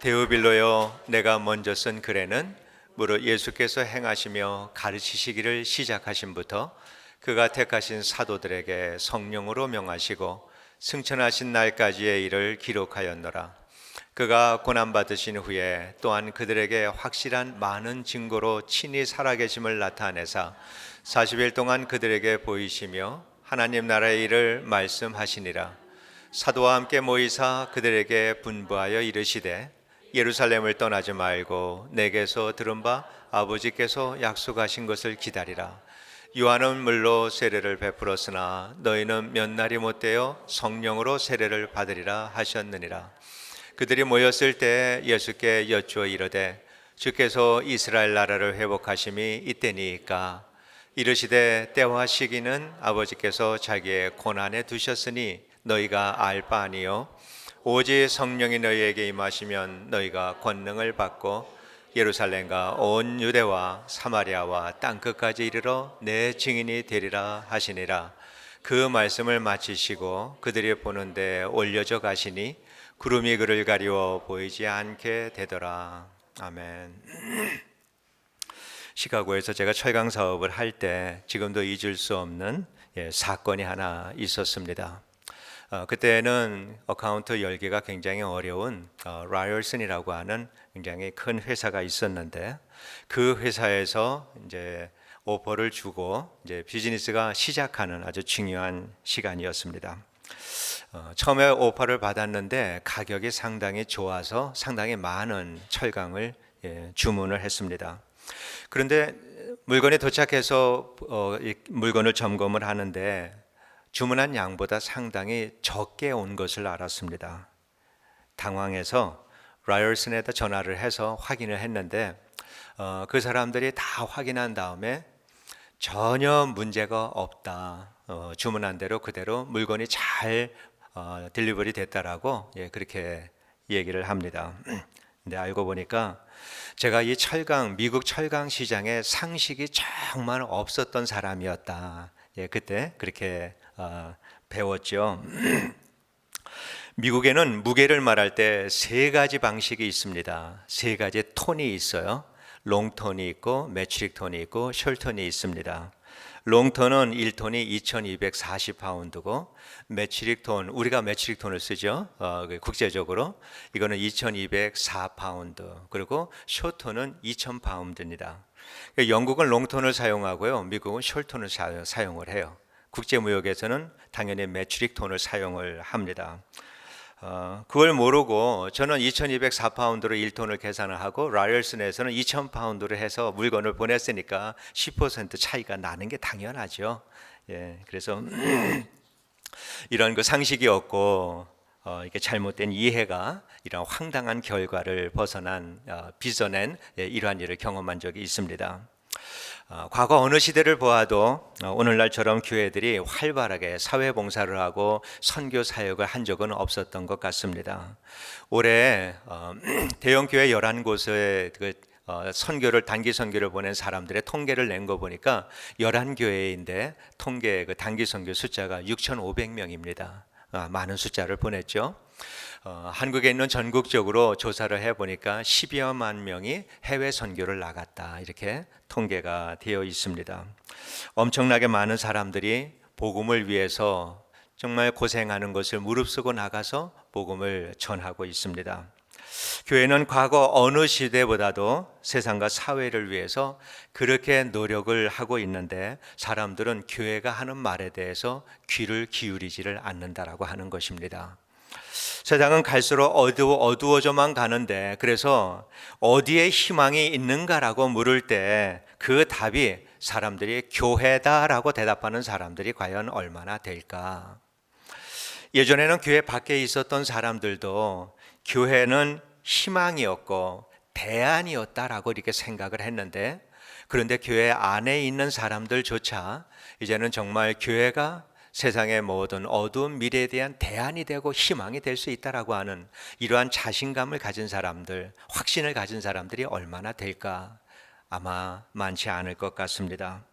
데오빌로여, 내가 먼저 쓴 글에는 무릇 예수께서 행하시며 가르치시기를 시작하심부터 그가 택하신 사도들에게 성령으로 명하시고 승천하신 날까지의 일을 기록하였노라. 그가 고난받으신 후에 또한 그들에게 확실한 많은 증거로 친히 살아계심을 나타내사 40일 동안 그들에게 보이시며 하나님 나라의 일을 말씀하시니라. 사도와 함께 모이사 그들에게 분부하여 이르시되 예루살렘을 떠나지 말고 내게서 들은 바 아버지께서 약속하신 것을 기다리라. 요한은 물로 세례를 베풀었으나 너희는 몇 날이 못되어 성령으로 세례를 받으리라 하셨느니라. 그들이 모였을 때 예수께 여쭈어 이르되 주께서 이스라엘 나라를 회복하심이 이때니까 이르시되 때와 시기는 아버지께서 자기의 고난에 두셨으니 너희가 알 바 아니요 오직 성령이 너희에게 임하시면 너희가 권능을 받고 예루살렘과 온 유대와 사마리아와 땅끝까지 이르러 내 증인이 되리라 하시니라. 그 말씀을 마치시고 그들이 보는데 올려져 가시니 구름이 그를 가리워 보이지 않게 되더라. 아멘. 시카고에서 제가 철강 사업을 할 때 지금도 잊을 수 없는 사건이 하나 있었습니다. 그때는 어카운트 열기가 굉장히 어려운 라이얼슨이라고 하는 굉장히 큰 회사가 있었는데 그 회사에서 이제 오퍼를 주고 이제 비즈니스가 시작하는 아주 중요한 시간이었습니다. 처음에 오퍼를 받았는데 가격이 상당히 좋아서 상당히 많은 철강을 주문을 했습니다. 그런데 물건이 도착해서 물건을 점검을 하는데 주문한 양보다 상당히 적게 온 것을 알았습니다. 당황해서 라이얼슨에다 전화를 해서 확인을 했는데 그 사람들이 다 확인한 다음에 전혀 문제가 없다. 주문한 대로 그대로 물건이 잘 딜리버리 됐다라고 그렇게 얘기를 합니다. 근데 알고 보니까 제가 이 미국 철강 시장에 상식이 정말 없었던 사람이었다. 그때 그렇게 배웠죠. 미국에는 무게를 말할 때 세 가지 방식이 있습니다. 세 가지 톤이 있어요. 롱톤이 있고 메트릭 톤이 있고 숄톤이 있습니다. 롱톤은 1톤이 2240파운드고 메트릭 톤, 우리가 메트릭 톤을 쓰죠. 국제적으로 이거는 2204파운드, 그리고 숏톤은 2000파운드입니다. 영국은 롱톤을 사용하고요, 미국은 숄톤을 사용을 해요. 국제무역에서는 당연히 메트릭 톤을 사용을 합니다. 그걸 모르고 저는 2204파운드로 1톤을 계산을 하고 라이얼슨에서는 2000파운드로 해서 물건을 보냈으니까 10% 차이가 나는 게 당연하죠. 그래서 이런 그 상식이 없고 이렇게 잘못된 이해가 이런 황당한 결과를 빚어낸 이러한 일을 경험한 적이 있습니다. 과거 어느 시대를 보아도 오늘날처럼 교회들이 활발하게 사회봉사를 하고 선교 사역을 한 적은 없었던 것 같습니다. 올해 대형교회 11곳에 단기 선교를 보낸 사람들의 통계를 낸 거 보니까 11교회인데 단기 선교 숫자가 6,500명입니다. 많은 숫자를 보냈죠. 한국에 있는 전국적으로 조사를 해보니까 10여만 명이 해외 선교를 나갔다, 이렇게 통계가 되어 있습니다. 엄청나게 많은 사람들이 복음을 위해서 정말 고생하는 것을 무릅쓰고 나가서 복음을 전하고 있습니다. 교회는 과거 어느 시대보다도 세상과 사회를 위해서 그렇게 노력을 하고 있는데 사람들은 교회가 하는 말에 대해서 귀를 기울이지를 않는다라고 하는 것입니다. 세상은 갈수록 어두워져만 가는데, 그래서 어디에 희망이 있는가라고 물을 때 그 답이 사람들이 교회다라고 대답하는 사람들이 과연 얼마나 될까? 예전에는 교회 밖에 있었던 사람들도 교회는 희망이었고 대안이었다라고 이렇게 생각을 했는데, 그런데 교회 안에 있는 사람들조차 이제는 정말 교회가 세상의 모든 어두운 미래에 대한 대안이 되고 희망이 될 수 있다라고 하는 이러한 자신감을 가진 사람들, 확신을 가진 사람들이 얼마나 될까? 아마 많지 않을 것 같습니다.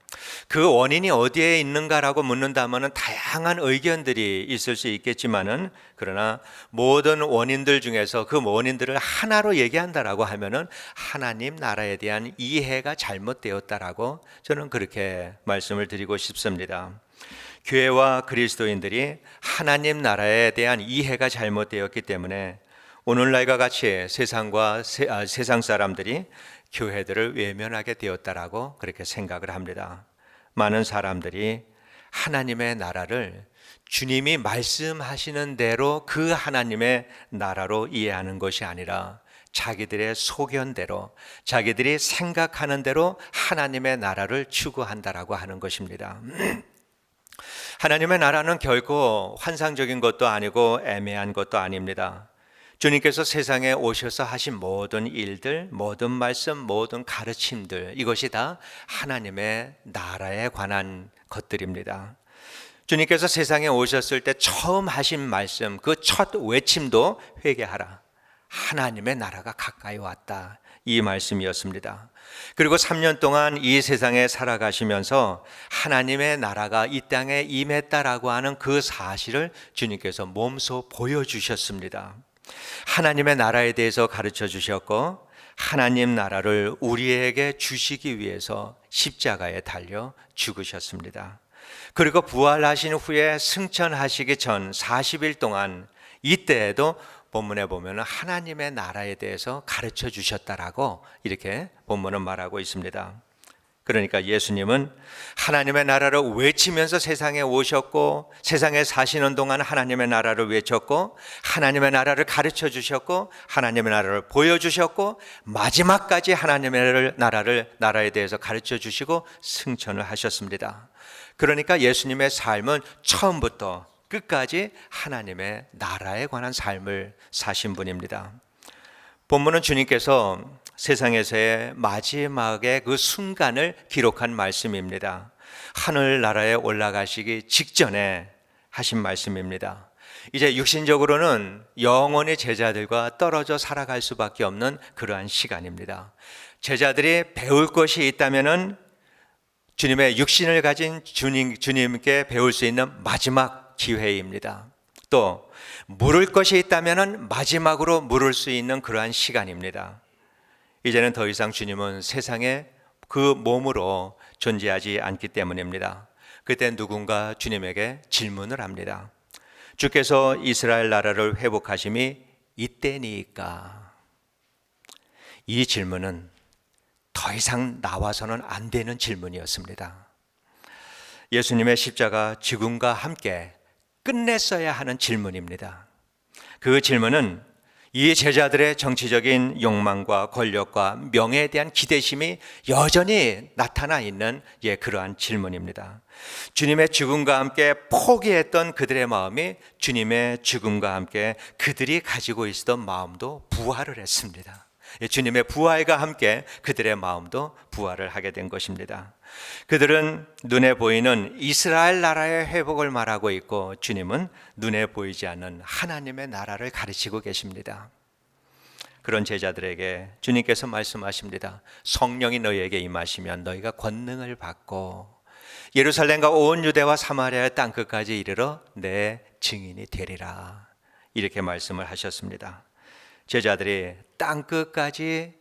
그 원인이 어디에 있는가라고 묻는다면 다양한 의견들이 있을 수 있겠지만은, 그러나 모든 원인들 중에서 그 원인들을 하나로 얘기한다라고 하면은 하나님 나라에 대한 이해가 잘못되었다라고 저는 그렇게 말씀을 드리고 싶습니다. 교회와 그리스도인들이 하나님 나라에 대한 이해가 잘못되었기 때문에 오늘날과 같이 세상 사람들이 교회들을 외면하게 되었다라고 그렇게 생각을 합니다. 많은 사람들이 하나님의 나라를 주님이 말씀하시는 대로 그 하나님의 나라로 이해하는 것이 아니라 자기들의 소견대로, 자기들이 생각하는 대로 하나님의 나라를 추구한다라고 하는 것입니다. 하나님의 나라는 결코 환상적인 것도 아니고 애매한 것도 아닙니다. 주님께서 세상에 오셔서 하신 모든 일들, 모든 말씀, 모든 가르침들, 이것이 다 하나님의 나라에 관한 것들입니다. 주님께서 세상에 오셨을 때 처음 하신 말씀, 그 첫 외침도 회개하라, 하나님의 나라가 가까이 왔다, 이 말씀이었습니다. 그리고 3년 동안 이 세상에 살아가시면서 하나님의 나라가 이 땅에 임했다라고 하는 그 사실을 주님께서 몸소 보여주셨습니다. 하나님의 나라에 대해서 가르쳐 주셨고, 하나님 나라를 우리에게 주시기 위해서 십자가에 달려 죽으셨습니다. 그리고 부활하신 후에 승천하시기 전 40일 동안, 이때에도 본문에 보면 하나님의 나라에 대해서 가르쳐 주셨다라고 이렇게 본문은 말하고 있습니다. 그러니까 예수님은 하나님의 나라를 외치면서 세상에 오셨고, 세상에 사시는 동안 하나님의 나라를 외쳤고, 하나님의 나라를 가르쳐 주셨고, 하나님의 나라를 보여주셨고, 마지막까지 하나님의 나라에 대해서 가르쳐 주시고 승천을 하셨습니다. 그러니까 예수님의 삶은 처음부터 끝까지 하나님의 나라에 관한 삶을 사신 분입니다. 본문은 주님께서 세상에서의 마지막의 그 순간을 기록한 말씀입니다. 하늘나라에 올라가시기 직전에 하신 말씀입니다. 이제 육신적으로는 영원히 제자들과 떨어져 살아갈 수밖에 없는 그러한 시간입니다. 제자들이 배울 것이 있다면은 주님의 육신을 가진 주님께 배울 수 있는 마지막 기회입니다. 또 물을 것이 있다면은 마지막으로 물을 수 있는 그러한 시간입니다. 이제는 더 이상 주님은 세상에 그 몸으로 존재하지 않기 때문입니다. 그때 누군가 주님에게 질문을 합니다. 주께서 이스라엘 나라를 회복하심이 이때니까? 이 질문은 더 이상 나와서는 안 되는 질문이었습니다. 예수님의 십자가 죽음과 함께 끝냈어야 하는 질문입니다. 그 질문은 이 제자들의 정치적인 욕망과 권력과 명예에 대한 기대심이 여전히 나타나 있는 그러한 질문입니다. 주님의 죽음과 함께 포기했던 그들의 마음이 주님의 죽음과 함께 그들이 가지고 있었던 마음도 부활을 했습니다. 주님의 부활과 함께 그들의 마음도 부활을 하게 된 것입니다. 그들은 눈에 보이는 이스라엘 나라의 회복을 말하고 있고, 주님은 눈에 보이지 않는 하나님의 나라를 가르치고 계십니다. 그런 제자들에게 주님께서 말씀하십니다. 성령이 너희에게 임하시면 너희가 권능을 받고 예루살렘과 온 유대와 사마리아의 땅끝까지 이르러 내 증인이 되리라, 이렇게 말씀을 하셨습니다. 제자들이 땅끝까지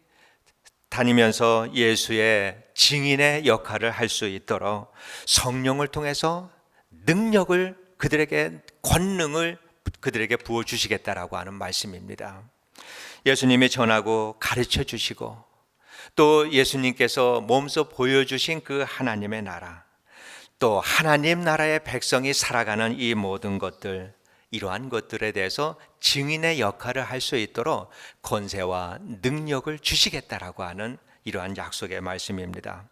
다니면서 예수의 증인의 역할을 할 수 있도록 성령을 통해서 능력을, 그들에게 권능을 그들에게 부어주시겠다라고 하는 말씀입니다. 예수님이 전하고 가르쳐 주시고, 또 예수님께서 몸소 보여주신 그 하나님의 나라, 또 하나님 나라의 백성이 살아가는 이 모든 것들, 이러한 것들에 대해서 증인의 역할을 할 수 있도록 권세와 능력을 주시겠다라고 하는 이러한 약속의 말씀입니다.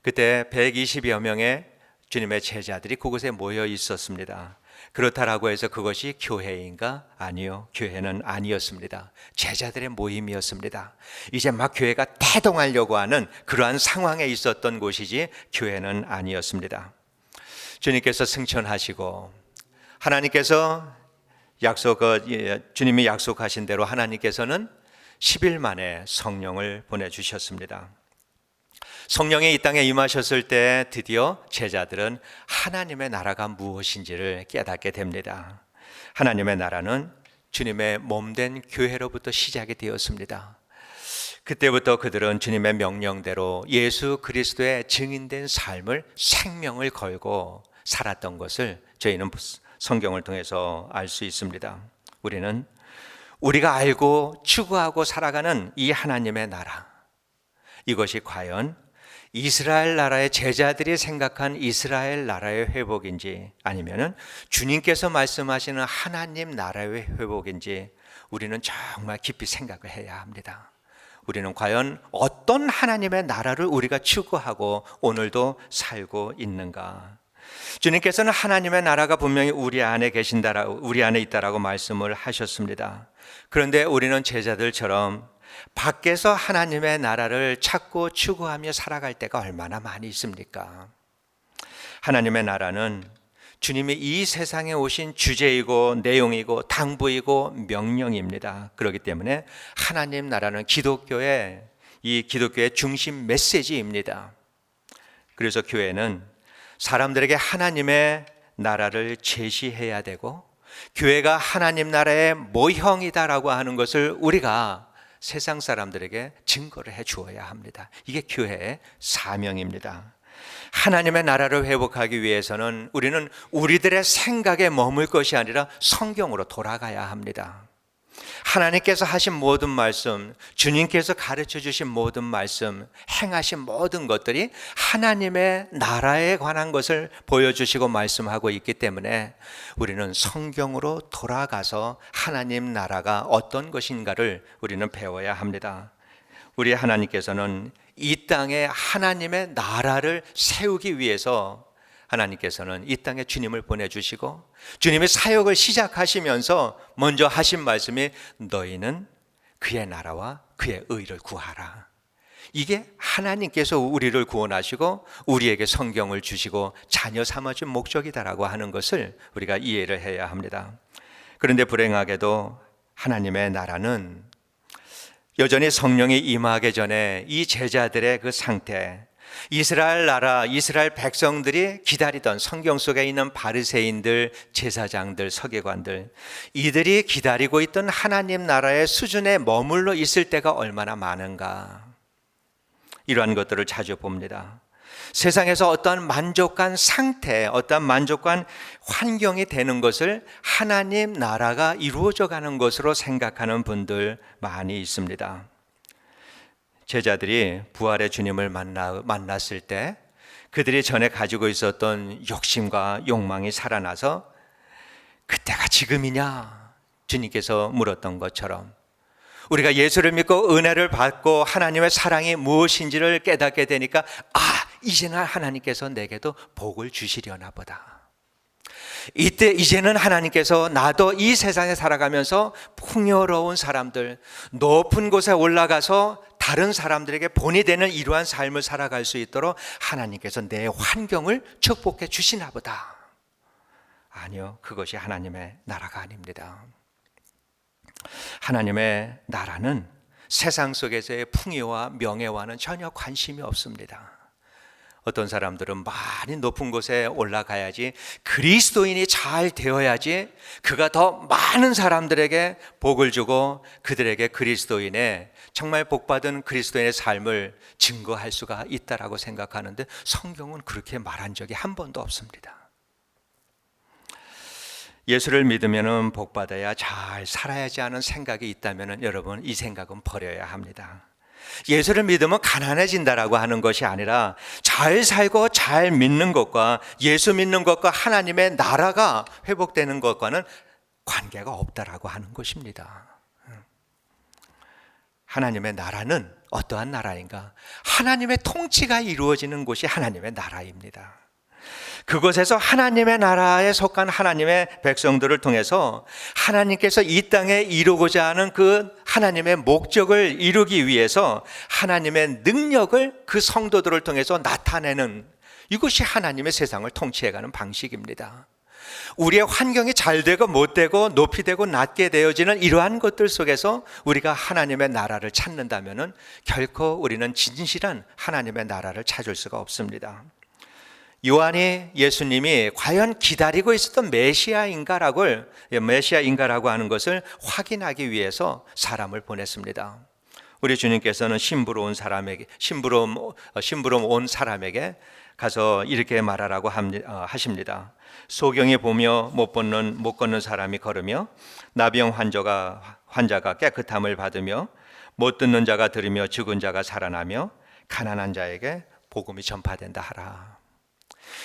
그때 120여 명의 주님의 제자들이 그곳에 모여 있었습니다. 그렇다라고 해서 그것이 교회인가? 아니요, 교회는 아니었습니다. 제자들의 모임이었습니다. 이제 막 교회가 태동하려고 하는 그러한 상황에 있었던 곳이지 교회는 아니었습니다. 주님께서 승천하시고, 하나님께서 주님이 약속하신 대로 하나님께서는 10일 만에 성령을 보내주셨습니다. 성령이 이 땅에 임하셨을 때 드디어 제자들은 하나님의 나라가 무엇인지를 깨닫게 됩니다. 하나님의 나라는 주님의 몸된 교회로부터 시작이 되었습니다. 그때부터 그들은 주님의 명령대로 예수 그리스도의 증인된 삶을 생명을 걸고 살았던 것을 저희는 성경을 통해서 알 수 있습니다. 우리는 우리가 알고 추구하고 살아가는 이 하나님의 나라, 이것이 과연 이스라엘 나라의 제자들이 생각한 이스라엘 나라의 회복인지 아니면은 주님께서 말씀하시는 하나님 나라의 회복인지 우리는 정말 깊이 생각을 해야 합니다. 우리는 과연 어떤 하나님의 나라를 우리가 추구하고 오늘도 살고 있는가? 주님께서는 하나님의 나라가 분명히 우리 안에 있다라고 말씀을 하셨습니다. 그런데 우리는 제자들처럼 밖에서 하나님의 나라를 찾고 추구하며 살아갈 때가 얼마나 많이 있습니까? 하나님의 나라는 주님이 이 세상에 오신 주제이고 내용이고 당부이고 명령입니다. 그렇기 때문에 하나님 나라는 기독교의 중심 메시지입니다. 그래서 교회는 사람들에게 하나님의 나라를 제시해야 되고 교회가 하나님 나라의 모형이다라고 하는 것을 우리가 세상 사람들에게 증거를 해 주어야 합니다. 이게 교회의 사명입니다. 하나님의 나라를 회복하기 위해서는 우리는 우리들의 생각에 머물 것이 아니라 성경으로 돌아가야 합니다. 하나님께서 하신 모든 말씀, 주님께서 가르쳐 주신 모든 말씀, 행하신 모든 것들이 하나님의 나라에 관한 것을 보여주시고 말씀하고 있기 때문에 우리는 성경으로 돌아가서 하나님 나라가 어떤 것인가를 우리는 배워야 합니다. 우리 하나님께서는 이 땅에 하나님의 나라를 세우기 위해서 하나님께서는 이 땅에 주님을 보내주시고 주님의 사역을 시작하시면서 먼저 하신 말씀이 너희는 그의 나라와 그의 의를 구하라. 이게 하나님께서 우리를 구원하시고 우리에게 성경을 주시고 자녀 삼아준 목적이다라고 하는 것을 우리가 이해를 해야 합니다. 그런데 불행하게도 하나님의 나라는 여전히 성령이 임하기 전에 이 제자들의 그 상태, 이스라엘 나라, 이스라엘 백성들이 기다리던 성경 속에 있는 바리새인들, 제사장들, 서기관들, 이들이 기다리고 있던 하나님 나라의 수준에 머물러 있을 때가 얼마나 많은가, 이러한 것들을 자주 봅니다. 세상에서 어떤 만족한 상태, 어떤 만족한 환경이 되는 것을 하나님 나라가 이루어져 가는 것으로 생각하는 분들 많이 있습니다. 제자들이 부활의 주님을 만났을 때 그들이 전에 가지고 있었던 욕심과 욕망이 살아나서 그때가 지금이냐 주님께서 물었던 것처럼 우리가 예수를 믿고 은혜를 받고 하나님의 사랑이 무엇인지를 깨닫게 되니까 이제는 하나님께서 내게도 복을 주시려나 보다. 이때 이제는 하나님께서 나도 이 세상에 살아가면서 풍요로운 사람들, 높은 곳에 올라가서 다른 사람들에게 본이 되는 이러한 삶을 살아갈 수 있도록 하나님께서 내 환경을 축복해 주시나 보다. 아니요, 그것이 하나님의 나라가 아닙니다. 하나님의 나라는 세상 속에서의 풍요와 명예와는 전혀 관심이 없습니다. 어떤 사람들은 많이 높은 곳에 올라가야지, 그리스도인이 잘 되어야지 그가 더 많은 사람들에게 복을 주고 그들에게 그리스도인의 정말 복받은 그리스도인의 삶을 증거할 수가 있다라고 생각하는데 성경은 그렇게 말한 적이 한 번도 없습니다. 예수를 믿으면 복받아야 잘 살아야지 하는 생각이 있다면 여러분, 이 생각은 버려야 합니다. 예수를 믿으면 가난해진다라고 하는 것이 아니라 잘 살고 잘 믿는 것과 예수 믿는 것과 하나님의 나라가 회복되는 것과는 관계가 없다라고 하는 것입니다. 하나님의 나라는 어떠한 나라인가? 하나님의 통치가 이루어지는 곳이 하나님의 나라입니다. 그곳에서 하나님의 나라에 속한 하나님의 백성들을 통해서 하나님께서 이 땅에 이루고자 하는 그 하나님의 목적을 이루기 위해서 하나님의 능력을 그 성도들을 통해서 나타내는, 이것이 하나님의 세상을 통치해가는 방식입니다. 우리의 환경이 잘 되고 못 되고 높이 되고 낮게 되어지는 이러한 것들 속에서 우리가 하나님의 나라를 찾는다면은 결코 우리는 진실한 하나님의 나라를 찾을 수가 없습니다. 요한이 예수님이 과연 기다리고 있었던 메시아인가라고 하는 것을 확인하기 위해서 사람을 보냈습니다. 우리 주님께서는 심부름 온 사람에게 가서 이렇게 말하라고 하십니다. 소경이 보며 못 걷는 사람이 걸으며 나병 환자가 깨끗함을 받으며 못 듣는 자가 들으며 죽은 자가 살아나며 가난한 자에게 복음이 전파된다 하라.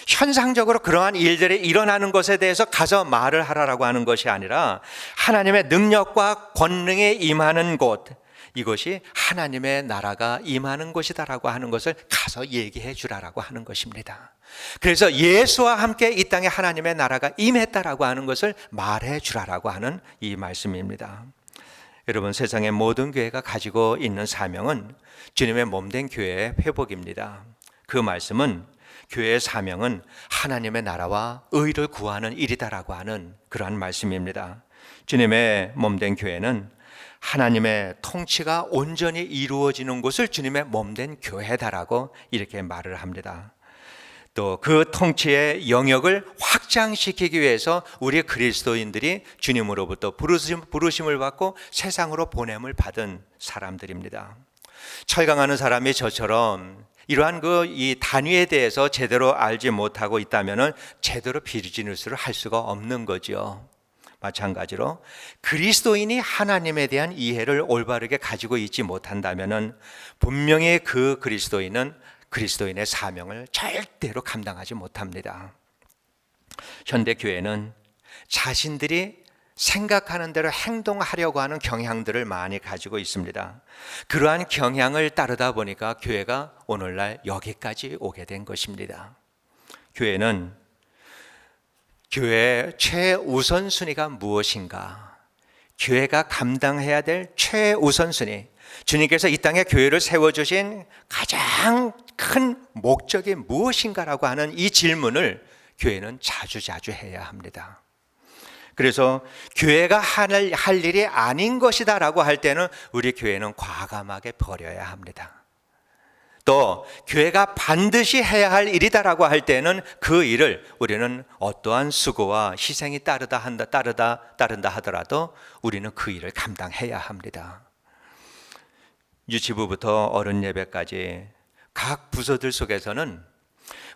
현상적으로 그러한 일들이 일어나는 것에 대해서 가서 말을 하라라고 하는 것이 아니라 하나님의 능력과 권능에 임하는 곳, 이것이 하나님의 나라가 임하는 곳이다라고 하는 것을 가서 얘기해 주라라고 하는 것입니다. 그래서 예수와 함께 이 땅에 하나님의 나라가 임했다라고 하는 것을 말해 주라라고 하는 이 말씀입니다. 여러분, 세상의 모든 교회가 가지고 있는 사명은 주님의 몸된 교회의 회복입니다. 그 말씀은 교회의 사명은 하나님의 나라와 의를 구하는 일이다라고 하는 그러한 말씀입니다. 주님의 몸된 교회는 하나님의 통치가 온전히 이루어지는 곳을 주님의 몸된 교회다라고 이렇게 말을 합니다. 또 그 통치의 영역을 확장시키기 위해서 우리 그리스도인들이 주님으로부터 부르심을 받고 세상으로 보냄을 받은 사람들입니다. 철강하는 사람이 저처럼 이러한 이 단위에 대해서 제대로 알지 못하고 있다면은 제대로 비즈니스를 할 수가 없는 거죠. 마찬가지로 그리스도인이 하나님에 대한 이해를 올바르게 가지고 있지 못한다면은 분명히 그 그리스도인은 그리스도인의 사명을 절대로 감당하지 못합니다. 현대 교회는 자신들이 생각하는 대로 행동하려고 하는 경향들을 많이 가지고 있습니다. 그러한 경향을 따르다 보니까 교회가 오늘날 여기까지 오게 된 것입니다. 교회는 교회의 최우선순위가 무엇인가? 교회가 감당해야 될 최우선순위, 주님께서 이 땅에 교회를 세워주신 가장 큰 목적이 무엇인가라고 하는 이 질문을 교회는 자주자주 해야 합니다. 그래서 교회가 할 일이 아닌 것이다 라고 할 때는 우리 교회는 과감하게 버려야 합니다. 또 교회가 반드시 해야 할 일이다라고 할 때는 그 일을 우리는 어떠한 수고와 희생이 따른다 하더라도 우리는 그 일을 감당해야 합니다. 유치부부터 어른 예배까지 각 부서들 속에서는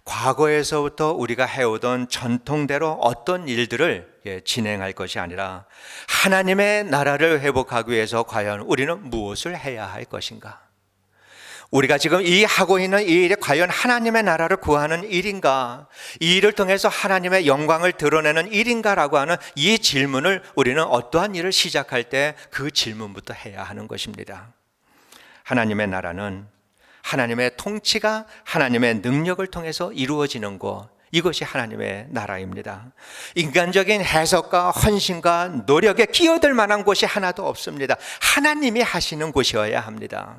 과거에서부터 우리가 해오던 전통대로 어떤 일들을 진행할 것이 아니라 하나님의 나라를 회복하기 위해서 과연 우리는 무엇을 해야 할 것인가? 우리가 지금 하고 있는 이 일이 과연 하나님의 나라를 구하는 일인가? 이 일을 통해서 하나님의 영광을 드러내는 일인가라고 하는 이 질문을 우리는 어떠한 일을 시작할 때 그 질문부터 해야 하는 것입니다. 하나님의 나라는 하나님의 통치가 하나님의 능력을 통해서 이루어지는 것, 이것이 하나님의 나라입니다. 인간적인 해석과 헌신과 노력에 끼어들 만한 곳이 하나도 없습니다. 하나님이 하시는 곳이어야 합니다.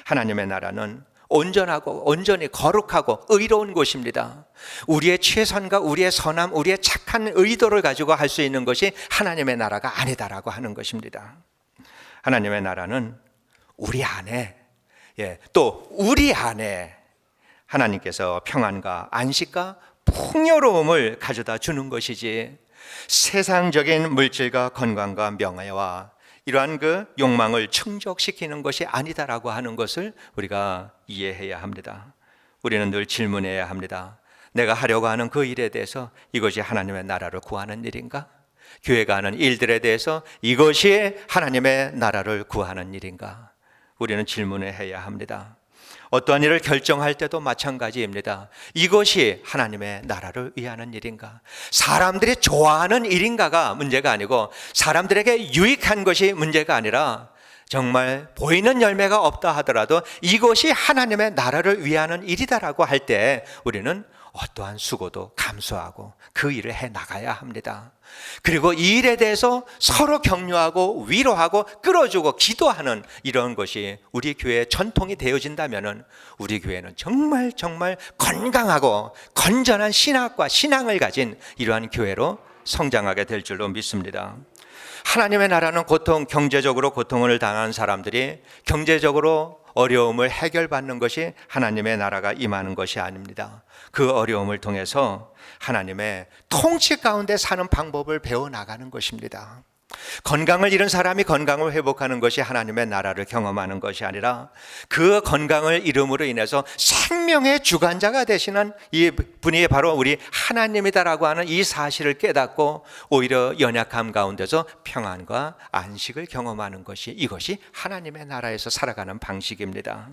하나님의 나라는 온전하고 온전히 거룩하고 의로운 곳입니다. 우리의 최선과 우리의 선함, 우리의 착한 의도를 가지고 할 수 있는 것이 하나님의 나라가 아니다라고 하는 것입니다. 하나님의 나라는 우리 안에, 또 우리 안에 하나님께서 평안과 안식과 풍요로움을 가져다 주는 것이지 세상적인 물질과 건강과 명예와 이러한 그 욕망을 충족시키는 것이 아니다라고 하는 것을 우리가 이해해야 합니다. 우리는 늘 질문해야 합니다. 내가 하려고 하는 그 일에 대해서 이것이 하나님의 나라를 구하는 일인가? 교회가 하는 일들에 대해서 이것이 하나님의 나라를 구하는 일인가? 우리는 질문을 해야 합니다. 어떠한 일을 결정할 때도 마찬가지입니다. 이것이 하나님의 나라를 위하는 일인가? 사람들이 좋아하는 일인가가 문제가 아니고 사람들에게 유익한 것이 문제가 아니라 정말 보이는 열매가 없다 하더라도 이것이 하나님의 나라를 위하는 일이다라고 할 때 우리는 어떠한 수고도 감수하고 그 일을 해 나가야 합니다. 그리고 이 일에 대해서 서로 격려하고 위로하고 끌어주고 기도하는 이런 것이 우리 교회의 전통이 되어진다면 우리 교회는 정말 건강하고 건전한 신학과 신앙을 가진 이러한 교회로 성장하게 될 줄로 믿습니다. 하나님의 나라는 경제적으로 고통을 당한 사람들이 경제적으로 어려움을 해결받는 것이 하나님의 나라가 임하는 것이 아닙니다. 그 어려움을 통해서 하나님의 통치 가운데 사는 방법을 배워나가는 것입니다. 건강을 잃은 사람이 건강을 회복하는 것이 하나님의 나라를 경험하는 것이 아니라 그 건강을 잃음으로 인해서 생명의 주관자가 되시는 이 분이 바로 우리 하나님이다라고 하는 이 사실을 깨닫고 오히려 연약함 가운데서 평안과 안식을 경험하는 것이 이것이 하나님의 나라에서 살아가는 방식입니다.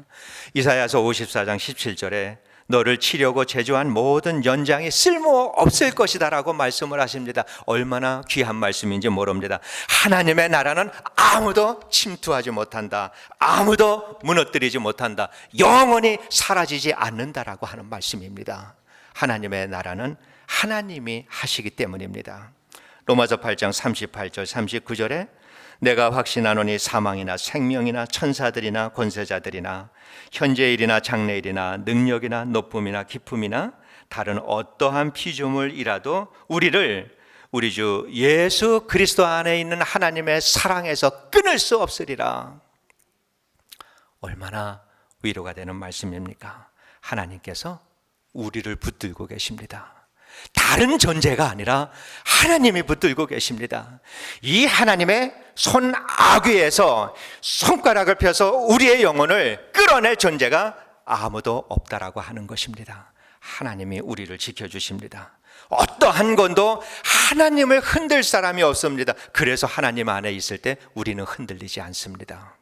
이사야서 54장 17절에 너를 치려고 제주한 모든 연장이 쓸모없을 것이다 라고 말씀을 하십니다. 얼마나 귀한 말씀인지 모릅니다. 하나님의 나라는 아무도 침투하지 못한다, 아무도 무너뜨리지 못한다, 영원히 사라지지 않는다라고 하는 말씀입니다. 하나님의 나라는 하나님이 하시기 때문입니다. 로마서 8장 38절 39절에 내가 확신하노니 사망이나 생명이나 천사들이나 권세자들이나 현재일이나 장래일이나 능력이나 높음이나 기품이나 다른 어떠한 피조물이라도 우리를 우리 주 예수 그리스도 안에 있는 하나님의 사랑에서 끊을 수 없으리라. 얼마나 위로가 되는 말씀입니까? 하나님께서 우리를 붙들고 계십니다. 다른 존재가 아니라 하나님이 붙들고 계십니다. 이 하나님의 손아귀에서 손가락을 펴서 우리의 영혼을 끌어낼 존재가 아무도 없다라고 하는 것입니다. 하나님이 우리를 지켜주십니다. 어떠한 건도 하나님을 흔들 사람이 없습니다. 그래서 하나님 안에 있을 때 우리는 흔들리지 않습니다.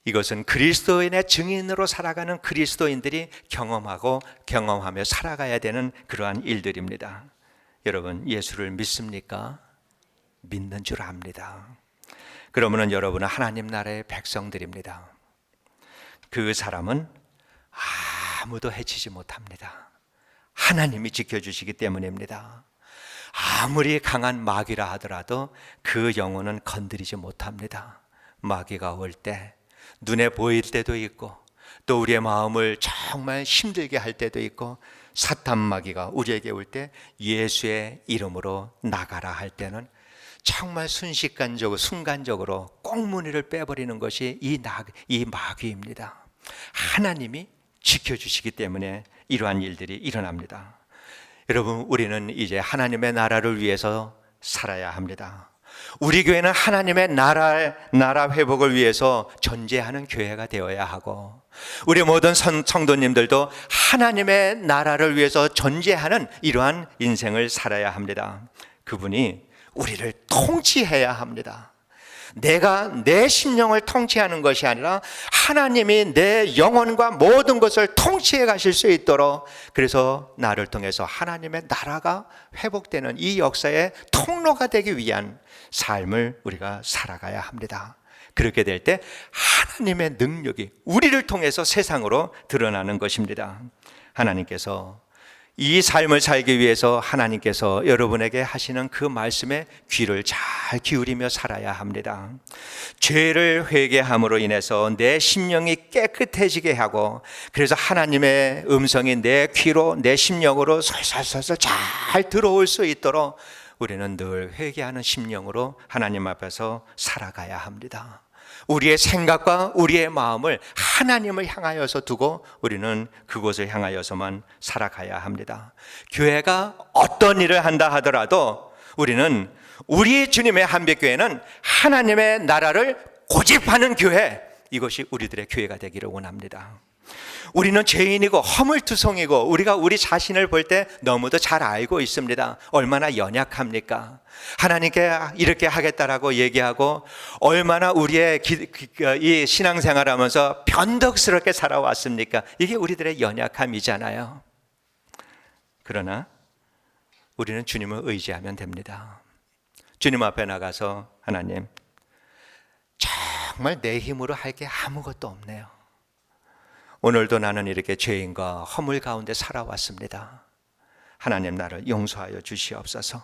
이것은 그리스도인의 증인으로 살아가는 그리스도인들이 경험하며 살아가야 되는 그러한 일들입니다. 여러분, 예수를 믿습니까? 믿는 줄 압니다. 그러면 여러분은 하나님 나라의 백성들입니다. 그 사람은 아무도 해치지 못합니다. 하나님이 지켜주시기 때문입니다. 아무리 강한 마귀라 하더라도 그 영혼은 건드리지 못합니다. 마귀가 올 때 눈에 보일 때도 있고 또 우리의 마음을 정말 힘들게 할 때도 있고 사탄 마귀가 우리에게 올 때 예수의 이름으로 나가라 할 때는 정말 순간적으로 꽁무니를 빼버리는 것이 이 마귀입니다. 하나님이 지켜주시기 때문에 이러한 일들이 일어납니다. 여러분, 우리는 이제 하나님의 나라를 위해서 살아야 합니다. 우리 교회는 하나님의 나라 회복을 위해서 전제하는 교회가 되어야 하고 우리 모든 성도님들도 하나님의 나라를 위해서 전제하는 이러한 인생을 살아야 합니다. 그분이 우리를 통치해야 합니다. 내가 내 심령을 통치하는 것이 아니라 하나님이 내 영혼과 모든 것을 통치해 가실 수 있도록, 그래서 나를 통해서 하나님의 나라가 회복되는 이 역사의 통로가 되기 위한 삶을 우리가 살아가야 합니다. 그렇게 될 때 하나님의 능력이 우리를 통해서 세상으로 드러나는 것입니다. 하나님께서 이 삶을 살기 위해서 하나님께서 여러분에게 하시는 그 말씀에 귀를 잘 기울이며 살아야 합니다. 죄를 회개함으로 인해서 내 심령이 깨끗해지게 하고, 그래서 하나님의 음성이 내 귀로 내 심령으로 솔솔솔솔 잘 들어올 수 있도록 우리는 늘 회개하는 심령으로 하나님 앞에서 살아가야 합니다. 우리의 생각과 우리의 마음을 하나님을 향하여서 두고 우리는 그곳을 향하여서만 살아가야 합니다. 교회가 어떤 일을 한다 하더라도 우리는 우리 주님의 한빛교회는 하나님의 나라를 고집하는 교회, 이것이 우리들의 교회가 되기를 원합니다. 우리는 죄인이고 허물투성이고 우리가 우리 자신을 볼 때 너무도 잘 알고 있습니다. 얼마나 연약합니까? 하나님께 이렇게 하겠다라고 얘기하고 얼마나 우리의 이 신앙생활하면서 변덕스럽게 살아왔습니까? 이게 우리들의 연약함이잖아요. 그러나 우리는 주님을 의지하면 됩니다. 주님 앞에 나가서 하나님, 정말 내 힘으로 할 게 아무것도 없네요. 오늘도 나는 이렇게 죄인과 허물 가운데 살아왔습니다. 하나님 나를 용서하여 주시옵소서.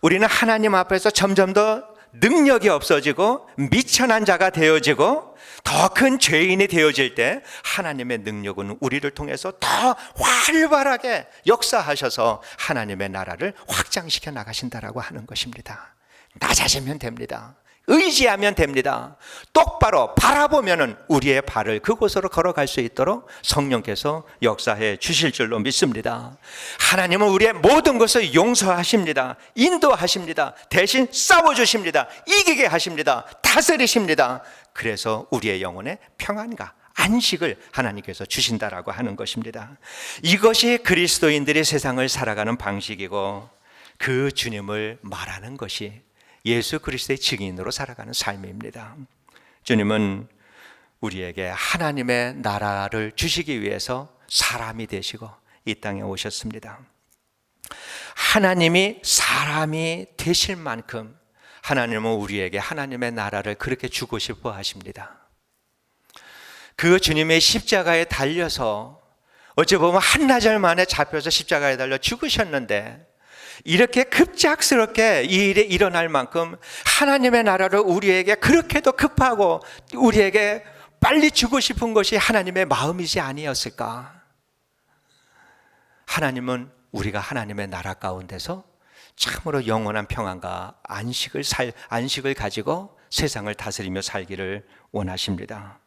우리는 하나님 앞에서 점점 더 능력이 없어지고 미천한 자가 되어지고 더 큰 죄인이 되어질 때 하나님의 능력은 우리를 통해서 더 활발하게 역사하셔서 하나님의 나라를 확장시켜 나가신다라고 하는 것입니다. 낮아지면 됩니다. 의지하면 됩니다. 똑바로 바라보면 우리의 발을 그곳으로 걸어갈 수 있도록 성령께서 역사해 주실 줄로 믿습니다. 하나님은 우리의 모든 것을 용서하십니다. 인도하십니다. 대신 싸워주십니다. 이기게 하십니다. 다스리십니다. 그래서 우리의 영혼에 평안과 안식을 하나님께서 주신다라고 하는 것입니다. 이것이 그리스도인들이 세상을 살아가는 방식이고 그 주님을 말하는 것이 예수 그리스도의 증인으로 살아가는 삶입니다. 주님은 우리에게 하나님의 나라를 주시기 위해서 사람이 되시고 이 땅에 오셨습니다. 하나님이 사람이 되실 만큼 하나님은 우리에게 하나님의 나라를 그렇게 주고 싶어 하십니다. 그 주님의 십자가에 달려서 어찌 보면 한나절 만에 잡혀서 십자가에 달려 죽으셨는데 이렇게 급작스럽게 이 일이 일어날 만큼 하나님의 나라를 우리에게 그렇게도 급하고 우리에게 빨리 주고 싶은 것이 하나님의 마음이지 아니었을까? 하나님은 우리가 하나님의 나라 가운데서 참으로 영원한 평안과 안식을 가지고 세상을 다스리며 살기를 원하십니다.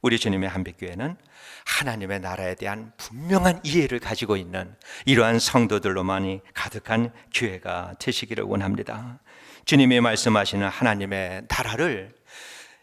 우리 주님의 한빛교회는 하나님의 나라에 대한 분명한 이해를 가지고 있는 이러한 성도들로만이 가득한 교회가 되시기를 원합니다. 주님이 말씀하시는 하나님의 나라를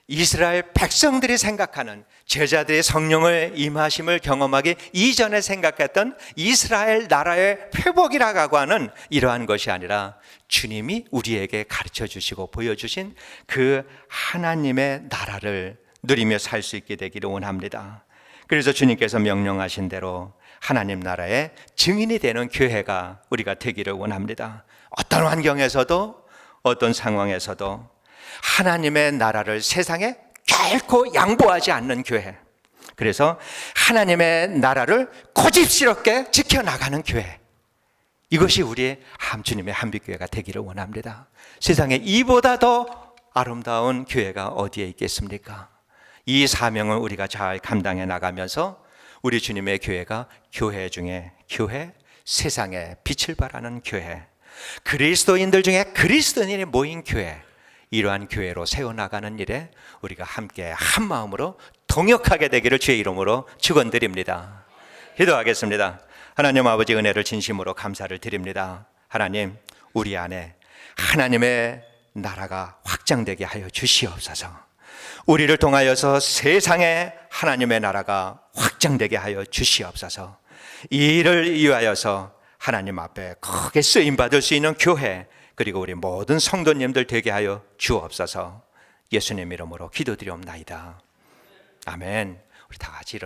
이스라엘 백성들이 생각하는 제자들의 성령을 임하심을 경험하기 이전에 생각했던 이스라엘 나라의 회복이라고 하는 이러한 것이 아니라 주님이 우리에게 가르쳐 주시고 보여주신 그 하나님의 나라를 누리며 살 수 있게 되기를 원합니다. 그래서 주님께서 명령하신 대로 하나님 나라의 증인이 되는 교회가 우리가 되기를 원합니다. 어떤 환경에서도 어떤 상황에서도 하나님의 나라를 세상에 결코 양보하지 않는 교회, 그래서 하나님의 나라를 고집스럽게 지켜나가는 교회, 이것이 우리의 주님의 한빛교회가 되기를 원합니다. 세상에 이보다 더 아름다운 교회가 어디에 있겠습니까? 이 사명을 우리가 잘 감당해 나가면서 우리 주님의 교회가 교회 중에 교회, 세상에 빛을 발하는 교회, 그리스도인들 중에 그리스도인이 모인 교회, 이러한 교회로 세워나가는 일에 우리가 함께 한 마음으로 동역하게 되기를 주의 이름으로 축원드립니다. 기도하겠습니다. 하나님 아버지, 은혜를 진심으로 감사를 드립니다. 하나님, 우리 안에 하나님의 나라가 확장되게 하여 주시옵소서. 우리를 통하여서 세상에 하나님의 나라가 확장되게 하여 주시옵소서. 이 일을 위하여서 하나님 앞에 크게 쓰임받을 수 있는 교회, 그리고 우리 모든 성도님들 되게 하여 주옵소서. 예수님 이름으로 기도드리옵나이다. 아멘. 우리 다 같이 일어나